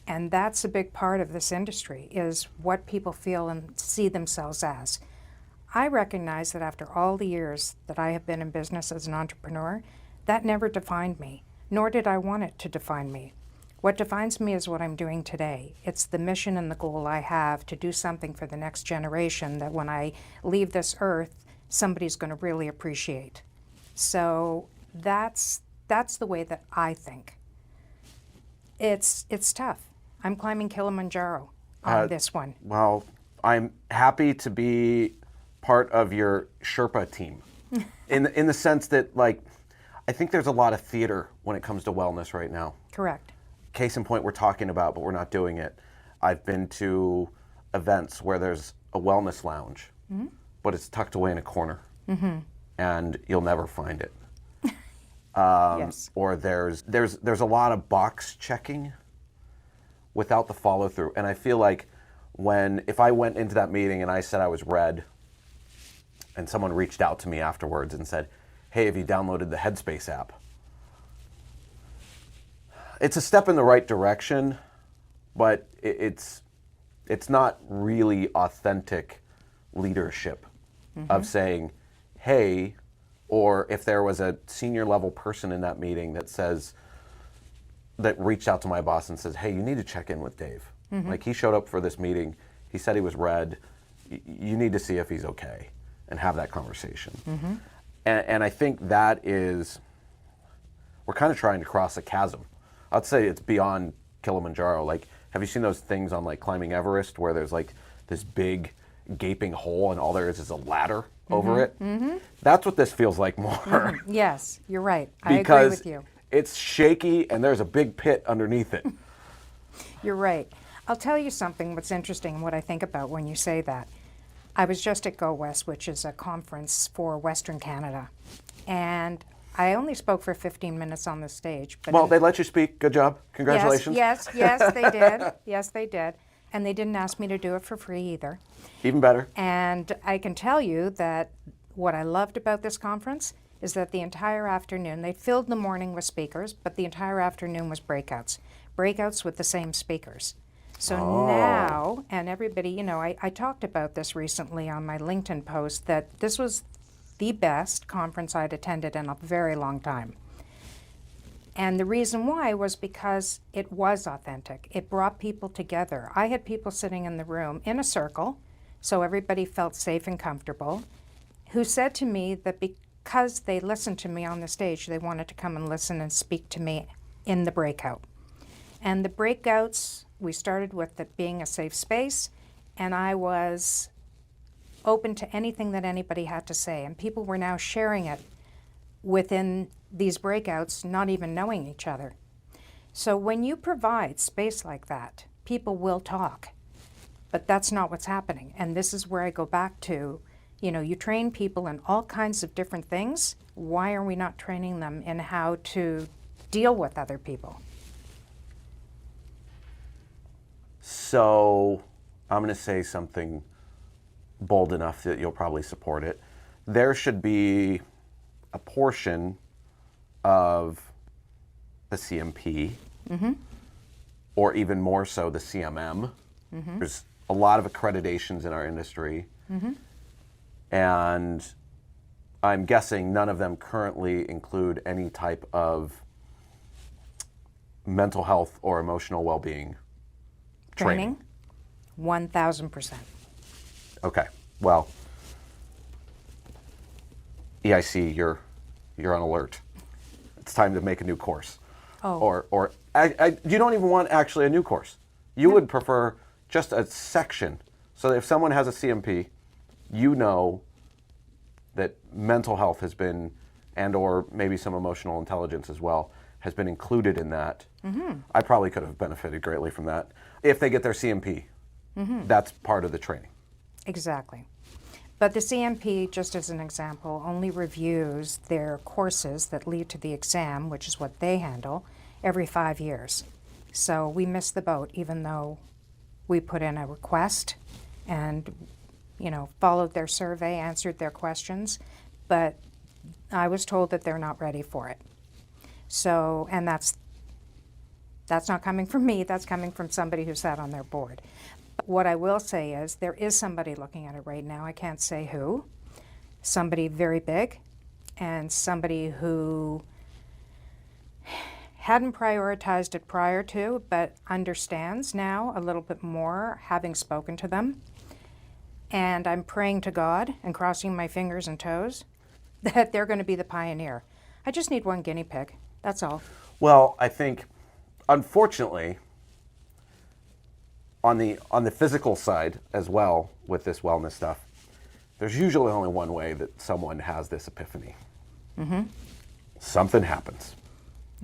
And that's a big part of this industry, is what people feel and see themselves as. I recognize that after all the years that I have been in business as an entrepreneur, that never defined me, nor did I want it to define me. What defines me is what I'm doing today. It's the mission and the goal I have to do something for the next generation that when I leave this earth, somebody's going to really appreciate. So that's the way that I think. It's tough. I'm climbing Kilimanjaro on this one. Well, I'm happy to be part of your Sherpa team, in the sense that, I think there's a lot of theater when it comes to wellness right now. Correct. Case in point, we're talking about, but we're not doing it. I've been to events where there's a wellness lounge, but it's tucked away in a corner, and you'll never find it. Yes. Or there's a lot of box checking without the follow through. And I feel like if I went into that meeting and I said I was red, and someone reached out to me afterwards and said, hey, have you downloaded the Headspace app? It's a step in the right direction, but it's not really authentic leadership of saying, hey, or if there was a senior level person in that meeting that reached out to my boss and says, hey, you need to check in with Dave. Like, he showed up for this meeting, he said he was red, you need to see if he's okay and have that conversation. And I think we're kind of trying to cross a chasm. I'd say it's beyond Kilimanjaro. Like, have you seen those things on climbing Everest where there's this big gaping hole and all there is a ladder over it? That's what this feels like more. Yes, you're right. I agree with you. It's shaky and there's a big pit underneath it. You're right. I'll tell you something what's interesting, what I think about when you say that. I was just at Go West, which is a conference for Western Canada, and I only spoke for 15 minutes on the stage. But Well, they let you speak. Good job. Congratulations. Yes, they did. Yes, they did. And they didn't ask me to do it for free either. Even better. And I can tell you that what I loved about this conference is that the entire afternoon, they filled the morning with speakers, but the entire afternoon was breakouts with the same speakers. So now, and everybody, you know, I talked about this recently on my LinkedIn post, that this was the best conference I'd attended in a very long time. And the reason why was because it was authentic. It brought people together. I had people sitting in the room in a circle, so everybody felt safe and comfortable, who said to me that because they listened to me on the stage, they wanted to come and listen and speak to me in the breakout. And the breakouts, we started with it being a safe space, and I was open to anything that anybody had to say. And people were now sharing it within these breakouts, not even knowing each other. So when you provide space like that, people will talk. But that's not what's happening. And this is where I go back to, you know, you train people in all kinds of different things. Why are we not training them in how to deal with other people? So I'm going to say something bold enough that you'll probably support it. There should be a portion of the CMP, or even more so the CMM. There's a lot of accreditations in our industry, and I'm guessing none of them currently include any type of mental health or emotional well-being training. 1,000%. Okay, well, EIC, you're on alert. It's time to make a new course. Oh. Or you don't even want actually a new course. You would prefer just a section, so that if someone has a CMP, you know that mental health has been, and or maybe some emotional intelligence as well, has been included in that. I probably could have benefited greatly from that. If they get their CMP, that's part of the training. Exactly. But the CMP, just as an example, only reviews their courses that lead to the exam, which is what they handle, every 5 years. So we missed the boat, even though we put in a request and, you know, followed their survey, answered their questions, but I was told that they're not ready for it. So, and that's not coming from me, that's coming from somebody who sat on their board. What I will say is there is somebody looking at it right now. I can't say who. Somebody very big and somebody who hadn't prioritized it prior to, but understands now a little bit more, having spoken to them. And I'm praying to God and crossing my fingers and toes that they're going to be the pioneer. I just need one guinea pig. That's all. Well, I think, unfortunately, on the physical side as well with this wellness stuff, there's usually only one way that someone has this epiphany. Something happens.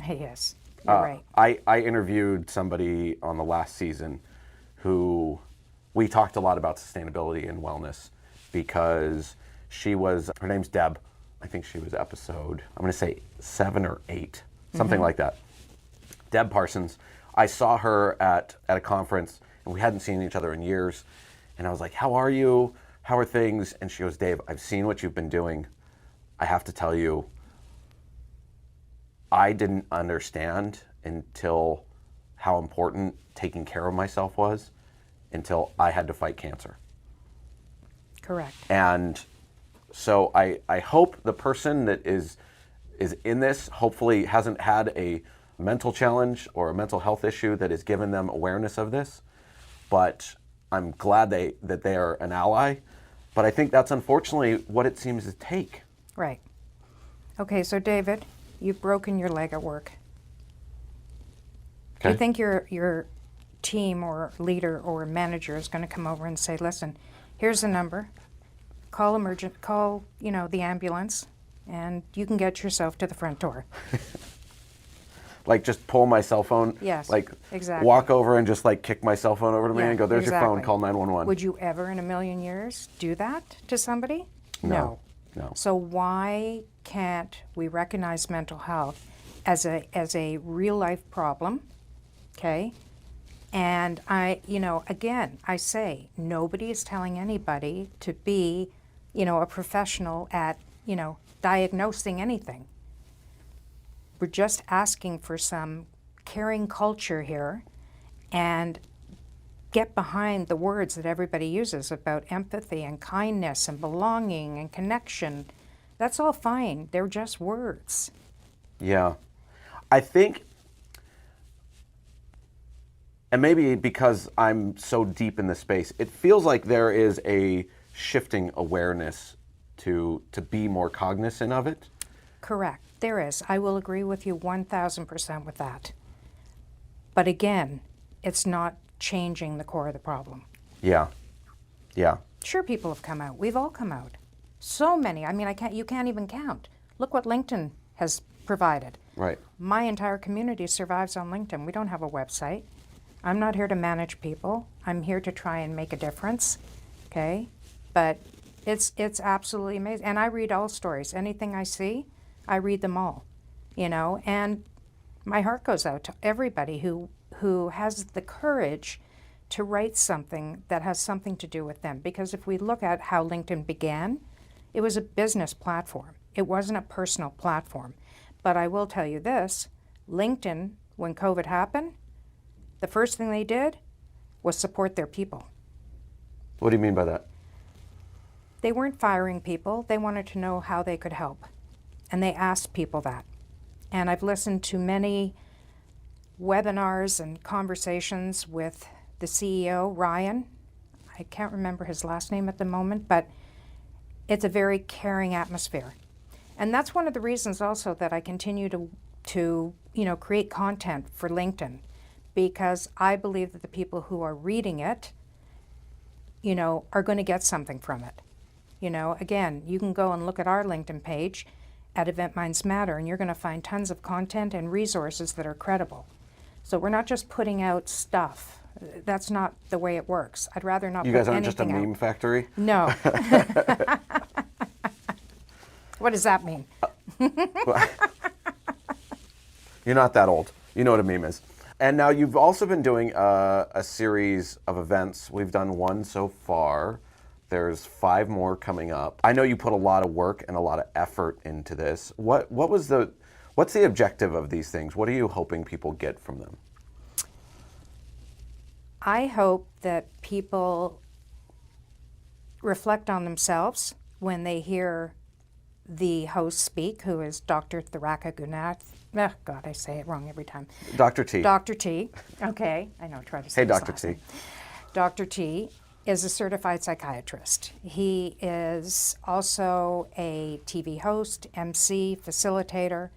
Yes, you're right. I interviewed somebody on the last season who we talked a lot about sustainability and wellness because her name's Deb. I think she was episode, I'm going to say 7 or 8, something like that. Deb Parsons. I saw her at a conference, and we hadn't seen each other in years. And I was like, how are you? How are things? And she goes, Dave, I've seen what you've been doing. I have to tell you, I didn't understand until how important taking care of myself was until I had to fight cancer. Correct. And so I hope the person that is in this hopefully hasn't had a mental challenge or a mental health issue that has given them awareness of this. But I'm glad that they are an ally. But I think that's unfortunately what it seems to take. Right. Okay, so David, you've broken your leg at work. Do you think your team or leader or manager is going to come over and say, listen, here's the number, call the ambulance, and you can get yourself to the front door? Like just pull my cell phone? Yes, like exactly. Walk over and just like kick my cell phone over to me and go, there's your phone, call 911. Would you ever in a million years do that to somebody? No. So why can't we recognize mental health as a real life problem, okay? And again, I say, nobody is telling anybody to be, a professional at, diagnosing anything. We're just asking for some caring culture here and get behind the words that everybody uses about empathy and kindness and belonging and connection. That's all fine. They're just words. Yeah. I think, and maybe because I'm so deep in the space, it feels like there is a shifting awareness to be more cognizant of it. Correct. There is. I will agree with you 1,000% with that. But again, it's not changing the core of the problem. Yeah. Yeah. Sure, people have come out. We've all come out. So many. I mean, you can't even count. Look what LinkedIn has provided. Right. My entire community survives on LinkedIn. We don't have a website. I'm not here to manage people. I'm here to try and make a difference. Okay? But it's absolutely amazing. And I read all stories. Anything I see, I read them all. And my heart goes out to everybody who has the courage to write something that has something to do with them. Because if we look at how LinkedIn began, it was a business platform. It wasn't a personal platform. But I will tell you this, LinkedIn, when COVID happened, the first thing they did was support their people. What do you mean by that? They weren't firing people. They wanted to know how they could help. And they asked people that. And I've listened to many webinars and conversations with the CEO, Ryan. I can't remember his last name at the moment, but it's a very caring atmosphere. And that's one of the reasons also that I continue to create content for LinkedIn, because I believe that the people who are reading it, are going to get something from it. Again, you can go and look at our LinkedIn page at EventMindsMatter, and you're going to find tons of content and resources that are credible. So we're not just putting out stuff. That's not the way it works. I'd rather not. You guys aren't just a meme factory? No. What does that mean? You're not that old. You know what a meme is. And now you've also been doing a series of events. We've done one so far. There's 5 more coming up. I know you put a lot of work and a lot of effort into this. What's the objective of these things? What are you hoping people get from them? I hope that people reflect on themselves when they hear the host speak, who is Dr. Tharaka Gunath. Oh, God, I say it wrong every time. Dr. T. Dr. T. Okay, I know. Try to say Hey, Dr. T. Dr. T is a certified psychiatrist. He is also a TV host, MC, facilitator,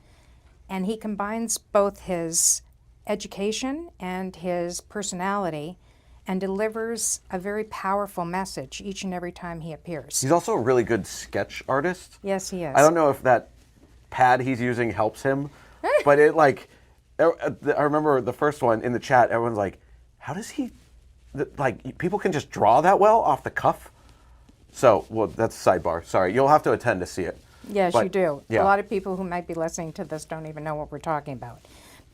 and he combines both his education and his personality and delivers a very powerful message each and every time he appears. He's also a really good sketch artist. Yes, he is. I don't know if that pad he's using helps him, but I remember the first one in the chat, everyone's like, how does he, people can just draw that well off the cuff? So, well, that's a sidebar. Sorry, you'll have to attend to see it. Yes, But, you do. yeah. A lot of people who might be listening to this don't even know what we're talking about.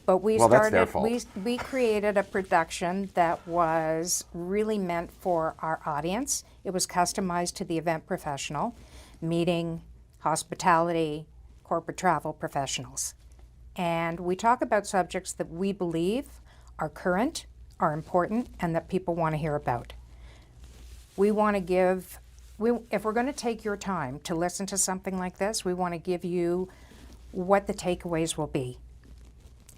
But That's their fault. we created a production that was really meant for our audience. It was customized to the event professional, meeting, hospitality, corporate travel professionals. And we talk about subjects that we believe are current, are important, and that people want to hear about. We want to give, if we're going to take your time to listen to something like this, we want to give you what the takeaways will be.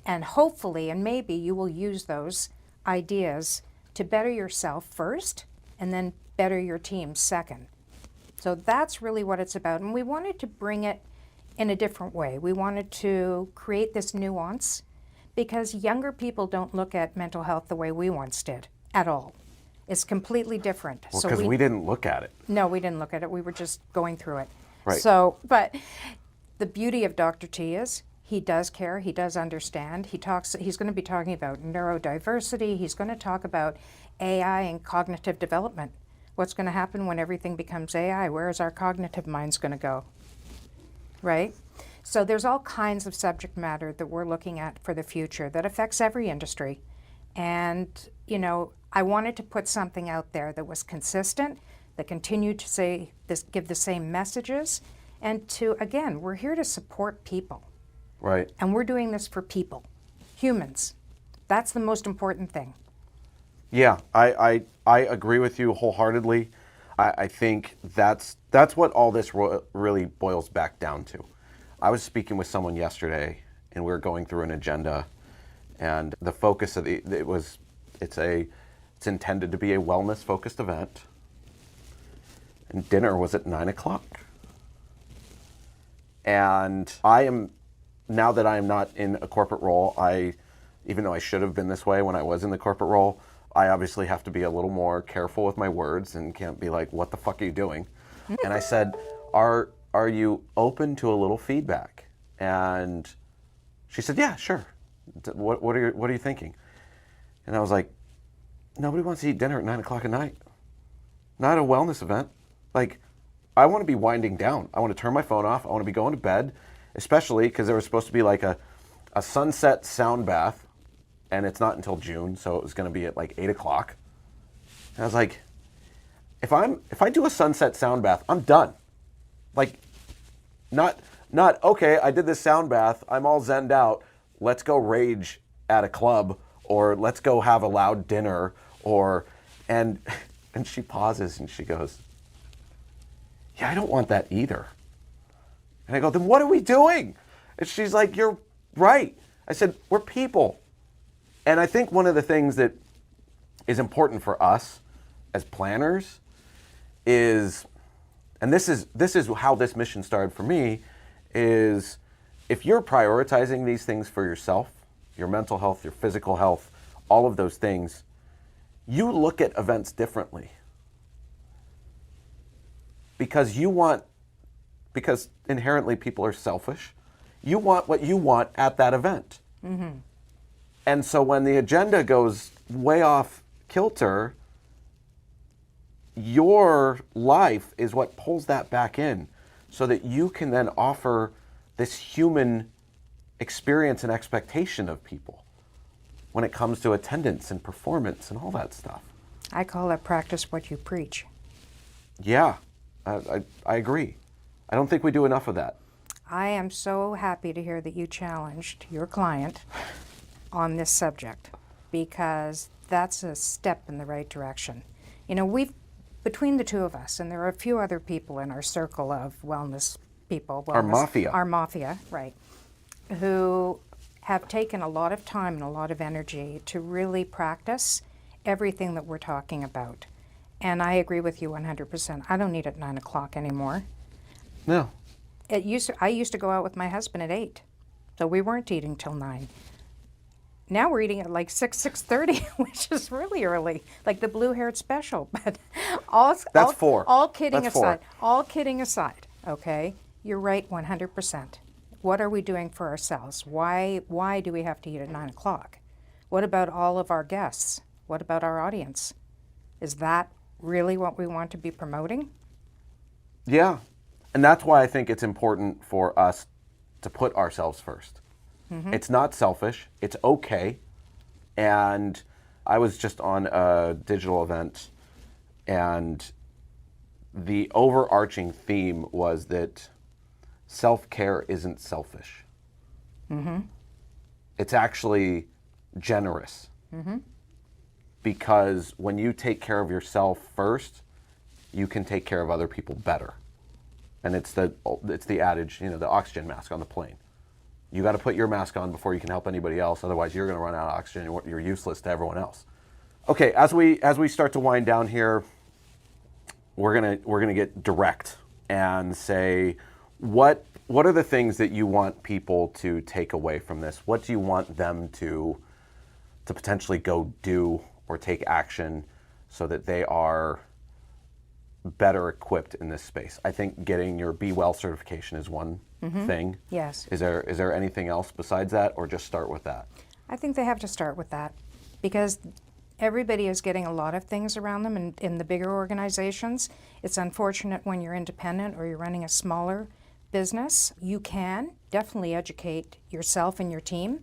And hopefully, and maybe you will use those ideas to better yourself first, and then better your team second. So that's really what it's about. And we wanted to bring it in a different way. We wanted to create this nuance because younger people don't look at mental health the way we once did at all. It's completely different. Well, because we didn't look at it. No, we didn't look at it. We were just going through it. Right. So, but the beauty of Dr. T is he does care, he does understand. He's going to be talking about neurodiversity. He's going to talk about AI and cognitive development. What's going to happen when everything becomes AI? Where is our cognitive minds going to go? right? So there's all kinds of subject matter that we're looking at for the future that affects every industry. And, I wanted to put something out there that was consistent, that continued to say this, give the same messages, and again, we're here to support people. Right. And we're doing this for people, humans. That's the most important thing. Yeah, I agree with you wholeheartedly. I think that's what all this really boils back down to. I was speaking with someone yesterday, and we were going through an agenda, and the focus of it's intended to be a wellness-focused event, and dinner was at 9:00. And now that I am not in a corporate role, even though I should have been this way when I was in the corporate role, I obviously have to be a little more careful with my words and can't be like, what the fuck are you doing? And I said, are you open to a little feedback? And she said, yeah, sure. What are you thinking? And I was like, nobody wants to eat dinner at 9:00 at night. Not a wellness event. Like, I want to be winding down. I want to turn my phone off. I want to be going to bed, especially because there was supposed to be like a sunset sound bath, and it's not until June, so it was going to be at like 8:00. And I was like, if I do a sunset sound bath, I'm done. Like, not okay, I did this sound bath, I'm all zenned out, let's go rage at a club, or let's go have a loud dinner, and she pauses and she goes, yeah, I don't want that either. And I go, then what are we doing? And she's like, you're right. I said, we're people. And I think one of the things that is important for us as planners is, and this is how this mission started for me, is if you're prioritizing these things for yourself, your mental health, your physical health, all of those things, you look at events differently. Because inherently people are selfish. You want what you want at that event. Mm-hmm. And so when the agenda goes way off kilter, your life is what pulls that back in so that you can then offer this human experience and expectation of people when it comes to attendance and performance and all that stuff. I call it practice what you preach. Yeah, I agree. I don't think we do enough of that. I am so happy to hear that you challenged your client on this subject, because that's a step in the right direction. Between the two of us, and there are a few other people in our circle of wellness people. Our mafia. Our mafia, right, who have taken a lot of time and a lot of energy to really practice everything that we're talking about. And I agree with you 100%. I don't eat at 9:00 anymore. No. I used to go out with my husband at 8, so we weren't eating till 9. Now we're eating at like 6:30, which is really early, like the blue-haired special. But That's 4. All kidding That's aside, 4. all kidding aside, okay, you're right 100%. What are we doing for ourselves? Why do we have to eat at 9:00? What about all of our guests? What about our audience? Is that really what we want to be promoting? Yeah. And that's why I think it's important for us to put ourselves first. Mm-hmm. It's not selfish. It's okay. And I was just on a digital event, and the overarching theme was that self-care isn't selfish. Mm-hmm. It's actually generous. Mm-hmm. Because when you take care of yourself first, you can take care of other people better. And it's the adage, the oxygen mask on the plane. You got to put your mask on before you can help anybody else. Otherwise, you're going to run out of oxygen. You're useless to everyone else. Okay, as we start to wind down here, we're gonna get direct and say, what are the things that you want people to take away from this? What do you want them to potentially go do or take action so that they are better equipped in this space? I think getting your Be Well certification is one thing. Yes. Is there anything else besides that, or just start with that? I think they have to start with that, because everybody is getting a lot of things around them in the bigger organizations. It's unfortunate when you're independent or you're running a smaller business, you can definitely educate yourself and your team,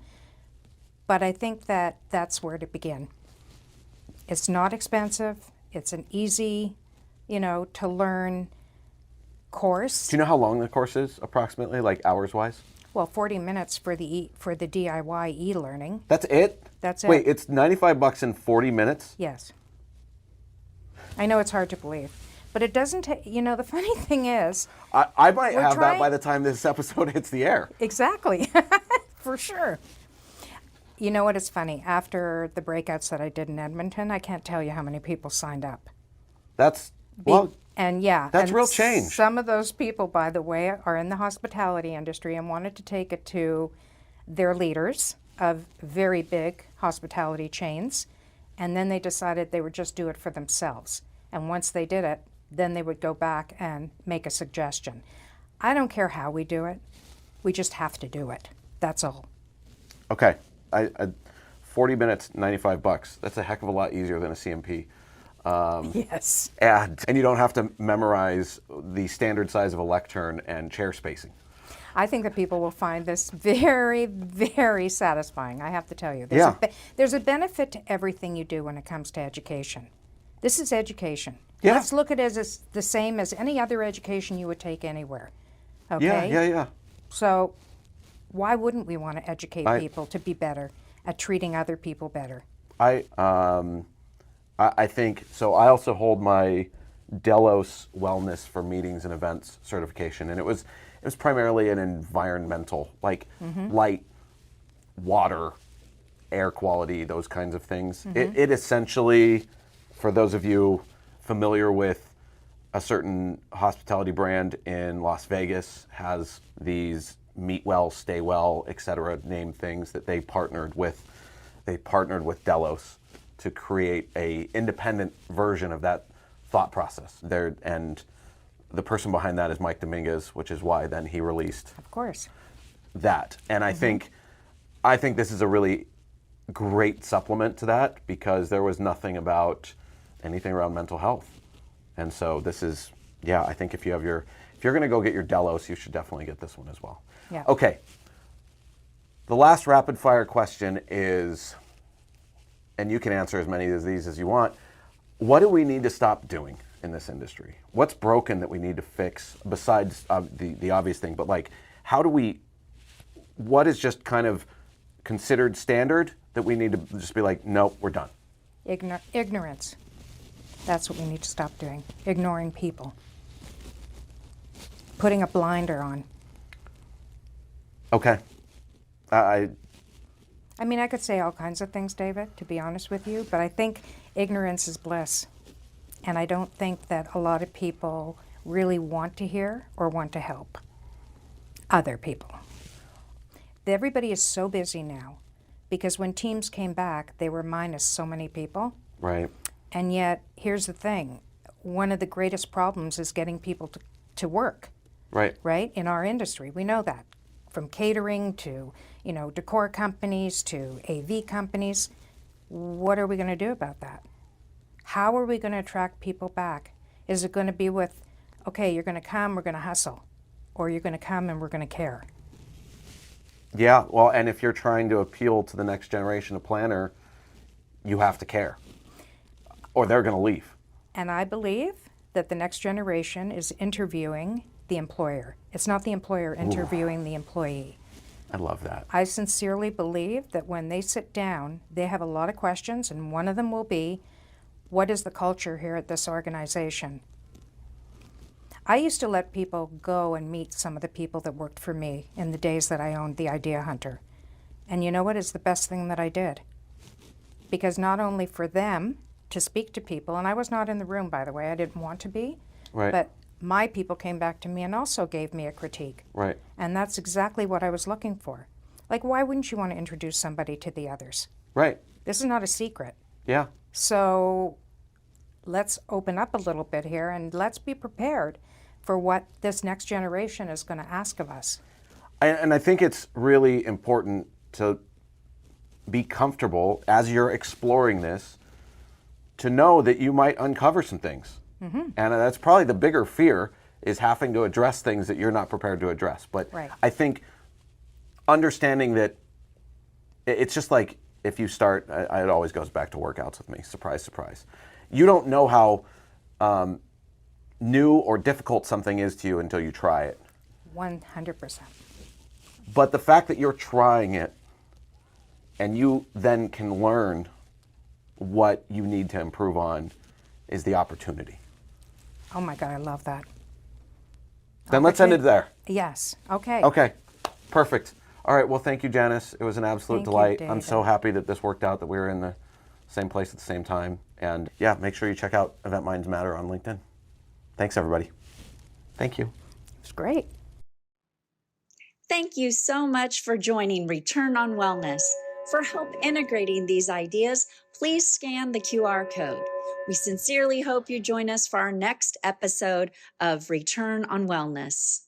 but I think that that's where to begin. It's not expensive. It's an easy, to learn course. Do you know how long the course is, approximately, like hours-wise? Well, 40 minutes for the DIY e-learning. That's it? That's it. Wait, it's $95 in 40 minutes? Yes. I know it's hard to believe, but it doesn't take, the funny thing is... I might have that by the time this episode hits the air. Exactly, for sure. You know what is funny? After the breakouts that I did in Edmonton, I can't tell you how many people signed up. That's real change. Some of those people, by the way, are in the hospitality industry and wanted to take it to their leaders of very big hospitality chains, and then they decided they would just do it for themselves. And once they did it, then they would go back and make a suggestion. I don't care how we do it. We just have to do it. That's all. Okay. 40 minutes, $95. That's a heck of a lot easier than a CMP. Yes. And you don't have to memorize the standard size of a lectern and chair spacing. I think that people will find this very, very satisfying, I have to tell you. There's a benefit to everything you do when it comes to education. This is education. Yeah. Let's look at it as the same as any other education you would take anywhere. Okay? Yeah. So why wouldn't we want to educate people to be better at treating other people better? I think, so I also hold my Delos Wellness for Meetings and Events certification, and it was primarily an environmental, light, water, air quality, those kinds of things. It essentially, for those of you familiar with a certain hospitality brand in Las Vegas, has these meet well, stay well, etc. named things that they partnered with Delos to create a independent version of that thought process. And the person behind that is Mike Dominguez, which is why then he released, of course, that. And I think this is a really great supplement to that, because there was nothing about anything around mental health. And so this is, I think if you're going to go get your Delos, you should definitely get this one as well. Yeah. Okay. The last rapid fire question is, and you can answer as many of these as you want, what do we need to stop doing in this industry? What's broken that we need to fix, besides the obvious thing, but what is just kind of considered standard that we need to just be like, nope, we're done? Ignorance. That's what we need to stop doing. Ignoring people. Putting a blinder on. Okay. I mean, I could say all kinds of things, David, to be honest with you, but I think ignorance is bliss. And I don't think that a lot of people really want to hear or want to help other people. Everybody is so busy now, because when teams came back, they were minus so many people. Right. And yet, here's the thing. One of the greatest problems is getting people to work. Right. Right? In our industry. We know that. From catering to, decor companies to AV companies. What are we going to do about that? How are we going to attract people back? Is it going to be with, okay, you're going to come, we're going to hustle, or you're going to come and we're going to care? Yeah, well, and if you're trying to appeal to the next generation of planner, you have to care, or they're going to leave. And I believe that the next generation is interviewing the employer. It's not the employer interviewing the employee. I love that. I sincerely believe that when they sit down, they have a lot of questions, and one of them will be, what is the culture here at this organization? I used to let people go and meet some of the people that worked for me in the days that I owned the Idea Hunter. And you know what is the best thing that I did? Because not only for them to speak to people, and I was not in the room, by the way, I didn't want to be, right. But my people came back to me and also gave me a critique. Right. And that's exactly what I was looking for. Like, why wouldn't you want to introduce somebody to the others? Right. This is not a secret. Yeah. So let's open up a little bit here and let's be prepared for what this next generation is going to ask of us. And I think it's really important to be comfortable as you're exploring this, to know that you might uncover some things. Mm-hmm. And that's probably the bigger fear, is having to address things that you're not prepared to address. But Right. I think understanding that it's just like if you start, it always goes back to workouts with me. Surprise, surprise. You don't know how new or difficult something is to you until you try it. 100%. But the fact that you're trying it and you then can learn what you need to improve on is the opportunity. Oh my God, I love that. Then let's end it there. Yes. Okay. Okay, perfect. All right, well, thank you, Janice. It was an absolute Thank you, delight. I'm David. so happy that this worked out, that we were in the same place at the same time. And yeah, make sure you check out EventMindsMatter on LinkedIn. Thanks, everybody. Thank you. It's great. Thank you so much for joining Return on Wellness. For help integrating these ideas, please scan the QR code. We sincerely hope you join us for our next episode of Return on Wellness.